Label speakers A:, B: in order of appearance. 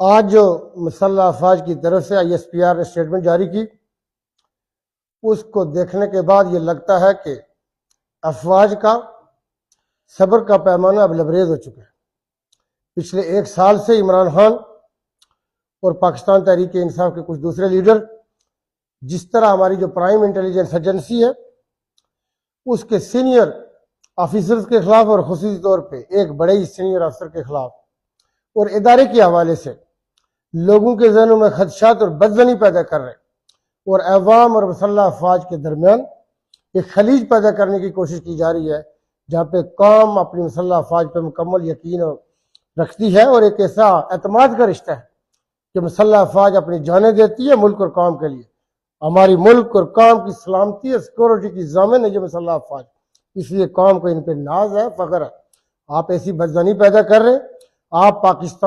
A: आज जो मुसल्लह अफवाज की तरफ से ISPR ने स्टेटमेंट जारी की, उसको देखने के बाद ये लगता है कि अफवाज का सब्र का पैमाना अब लबरेज हो चुका है। पिछले 1 साल से इमरान खान और पाकिस्तान तहरीक इंसाफ के कुछ दूसरे लीडर जिस तरह हमारी जो प्राइम इंटेलिजेंस एजेंसी है उसके सीनियर ऑफिसर्स के खिलाफ और खुसूसी तौर पे एक बड़े ही सीनियर अफसर के खिलाफ और इदारे के हवाले से लोगों के जहनों में खदशात और बदजनी पैदा कर रहे और अवाम और मुसल्लह अफवाज के दरमियान एक खलीज पैदा करने की कोशिश की जा रही है, जहाँ पे कौम अपनी मुसल्लह अफवाज पर मुकम्मल यकीन रखती है और एक ऐसा एतमाद का रिश्ता है कि मुसल्लह अफवाज अपनी जानें देती है मुल्क और कौम के लिए। हमारी मुल्क और कौम की सलामती और सिक्योरिटी की जामिन है ये मुसल्लह अफवाज, इसलिए कौम को इन पर नाज है, फख्र है। आप ऐसी बदजनी पैदा कर रहे, आप पाकिस्तान